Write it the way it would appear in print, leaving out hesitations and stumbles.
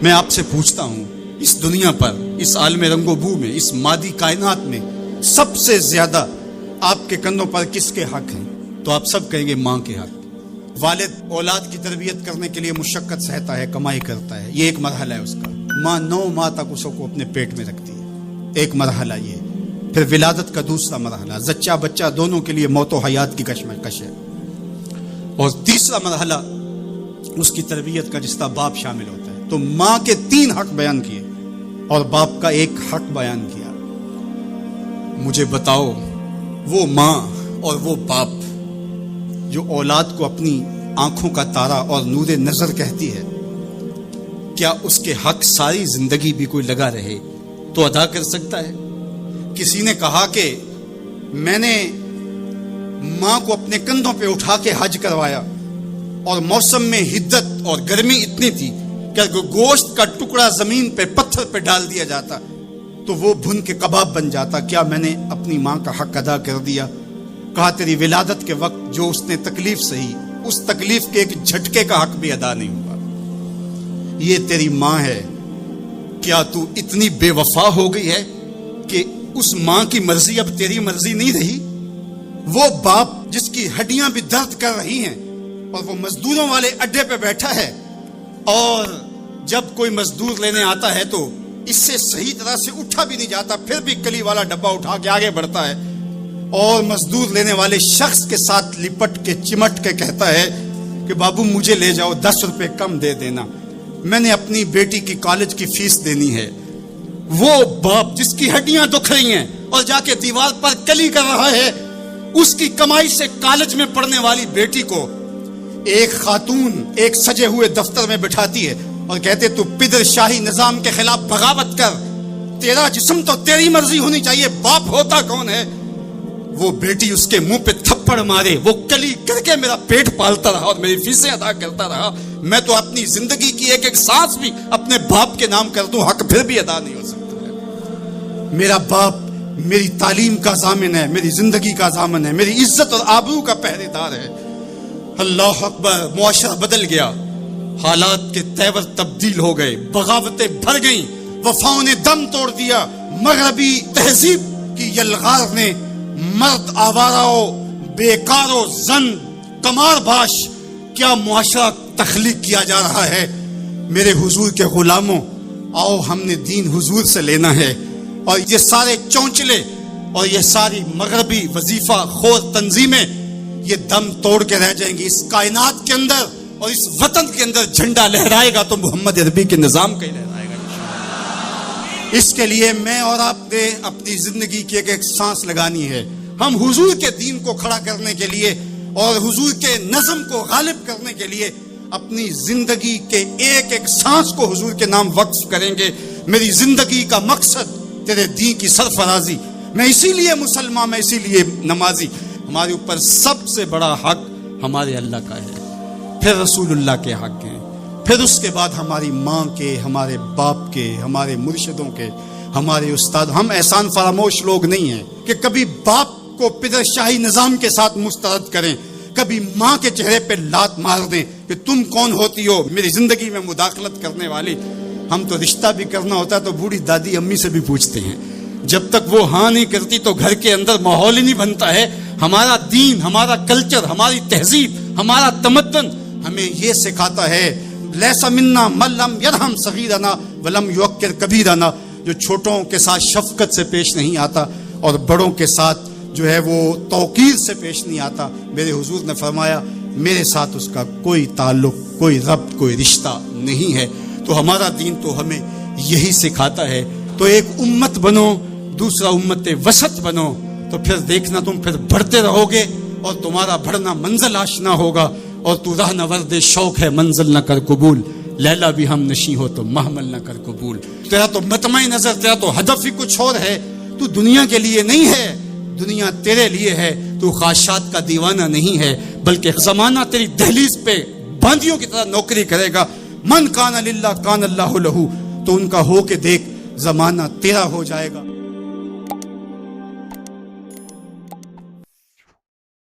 میں آپ سے پوچھتا ہوں، اس دنیا پر، اس عالم رنگ و بو میں، اس مادی کائنات میں سب سے زیادہ آپ کے کندھوں پر کس کے حق ہیں؟ تو آپ سب کہیں گے ماں کے حق۔ والد اولاد کی تربیت کرنے کے لیے مشقت سہتا ہے، کمائی کرتا ہے، یہ ایک مرحلہ ہے اس کا۔ ماں 9 ماہ تک اس کو اپنے پیٹ میں رکھتی ہے، ایک مرحلہ یہ۔ پھر ولادت کا دوسرا مرحلہ، زچہ بچہ دونوں کے لیے موت و حیات کی کشمکش ہے۔ اور تیسرا مرحلہ اس کی تربیت کا، جس کا باپ شامل ہوتا ہے۔ تو ماں کے 3 حق بیان کیے اور باپ کا 1 حق بیان کیا۔ مجھے بتاؤ، وہ ماں اور وہ باپ جو اولاد کو اپنی آنکھوں کا تارا اور نور نظر کہتی ہے، کیا اس کے حق ساری زندگی بھی کوئی لگا رہے تو ادا کر سکتا ہے؟ کسی نے کہا کہ میں نے ماں کو اپنے کندھوں پہ اٹھا کے حج کروایا اور موسم میں حدت اور گرمی اتنی تھی کہ گوشت کا ٹکڑا زمین پہ پتھر پہ ڈال دیا جاتا تو وہ بھن کے کباب بن جاتا، کیا میں نے اپنی ماں کا حق ادا کر دیا؟ کہا تیری ولادت کے وقت جو اس نے تکلیف سہی، اس تکلیف کے ایک جھٹکے کا حق بھی ادا نہیں ہوا۔ یہ تیری ماں ہے، کیا تو اتنی بے وفا ہو گئی ہے کہ اس ماں کی مرضی اب تیری مرضی نہیں رہی؟ وہ باپ جس کی ہڈیاں بھی درد کر رہی ہیں اور وہ مزدوروں والے اڈے پہ بیٹھا ہے، اور جب کوئی مزدور لینے آتا ہے تو اس سے صحیح طرح سے اٹھا بھی نہیں جاتا، پھر بھی کلی والا ڈبہ اٹھا کے آگے بڑھتا ہے، اور مزدور لینے والے شخص کے ساتھ لپٹ کے چمٹ کے کہتا ہے کہ بابو مجھے لے جاؤ، 10 روپے کم دے دینا، میں نے اپنی بیٹی کی کالج کی فیس دینی ہے۔ وہ باپ جس کی ہڈیاں دکھ رہی ہیں اور جا کے دیوار پر کلی کر رہا ہے، اس کی کمائی سے کالج میں پڑھنے والی بیٹی کو ایک خاتون ایک سجے ہوئے دفتر میں بٹھاتی ہے اور کہتے تو پدر شاہی نظام کے خلاف بغاوت کر، تیرا جسم تو تیری مرضی ہونی چاہیے، باپ ہوتا کون ہے؟ وہ بیٹی اس کے منہ پہ تھپڑ مارے، وہ کلی کر کے میرا پیٹ پالتا رہا اور میری فیسیں ادا کرتا رہا، میں تو اپنی زندگی کی ایک سانس بھی اپنے باپ کے نام کر دوں، حق پھر بھی ادا نہیں ہو سکتا ہے۔ میرا باپ میری تعلیم کا ضامن ہے، میری زندگی کا ضامن ہے، میری عزت اور آبرو کا پہرے دار ہے۔ اللہ اکبر، معاشرہ بدل گیا، حالات کے تیور تبدیل ہو گئے، بغاوتیں بھر گئیں، وفاؤں نے دم توڑ دیا، مغربی تہذیب کی یلغار نے مرد آوارہ، بیکار و زن کمار باش کیا معاشرہ تخلیق کیا جا رہا ہے۔ میرے حضور کے غلاموں، آؤ ہم نے دین حضور سے لینا ہے، اور یہ سارے چونچلے اور یہ ساری مغربی وظیفہ خور تنظیمیں یہ دم توڑ کے رہ جائیں گی۔ اس کائنات کے اندر اور اس وطن کے اندر جھنڈا لہرائے گا تو محمد عربی کے نظام کا ہی لہرائے گا انشاءاللہ۔ اس کے لیے میں اور آپ نے اپنی زندگی کی ایک سانس لگانی ہے۔ ہم حضور کے دین کو کھڑا کرنے کے لیے اور حضور کے نظم کو غالب کرنے کے لیے اپنی زندگی کے ایک سانس کو حضور کے نام وقف کریں گے۔ میری زندگی کا مقصد تیرے دین کی سرفرازی، میں اسی لیے مسلمان، میں اسی لیے نمازی۔ ہمارے اوپر سب سے بڑا حق ہمارے اللہ کا ہے، پھر رسول اللہ کے حق ہیں، پھر اس کے بعد ہماری ماں کے، ہمارے باپ کے، ہمارے مرشدوں کے، ہمارے استاد۔ ہم احسان فراموش لوگ نہیں ہیں کہ کبھی باپ کو پدر شاہی نظام کے ساتھ مسترد کریں، کبھی ماں کے چہرے پہ لات مار دیں کہ تم کون ہوتی ہو میری زندگی میں مداخلت کرنے والی۔ ہم تو رشتہ بھی کرنا ہوتا ہے تو بوڑھی دادی امی سے بھی پوچھتے ہیں، جب تک وہ ہاں نہیں کرتی تو گھر کے اندر ماحول ہی نہیں بنتا ہے۔ ہمارا دین، ہمارا کلچر، ہماری تہذیب، ہمارا تمدن ہمیں یہ سکھاتا ہے، لیسا منا من لم یرحم صغیرنا ولم یوقر کبیرنا، جو چھوٹوں کے ساتھ شفقت سے پیش نہیں آتا اور بڑوں کے ساتھ جو ہے وہ توقیر سے پیش نہیں آتا۔ میرے حضور نے فرمایا میرے ساتھ اس کا کوئی تعلق، کوئی ربط، کوئی رشتہ نہیں ہے۔ تو ہمارا دین تو ہمیں یہی سکھاتا ہے۔ تو ایک امت بنو، دوسرا امت وسط بنو، تو پھر دیکھنا تم پھر بڑھتے رہو گے اور تمہارا بڑھنا منزل آشنا ہوگا، اور تو راہ نورد شوق ہے منزل نہ کر قبول، لیلا بھی ہم نشیں ہو تو محمل نہ کر قبول۔ تیرا تو مطمع نظر، تیرا تو ہدف ہی کچھ اور ہے، تو دنیا کے لیے نہیں ہے، دنیا تیرے لیے ہے۔ تو خواہشات کا دیوانہ نہیں ہے، بلکہ زمانہ تیری دہلیز پہ باندیوں کی طرح نوکری کرے گا۔ من کان للہ کان اللہ لہو، تو ان کا ہو کے دیکھ، زمانہ تیرا ہو جائے گا۔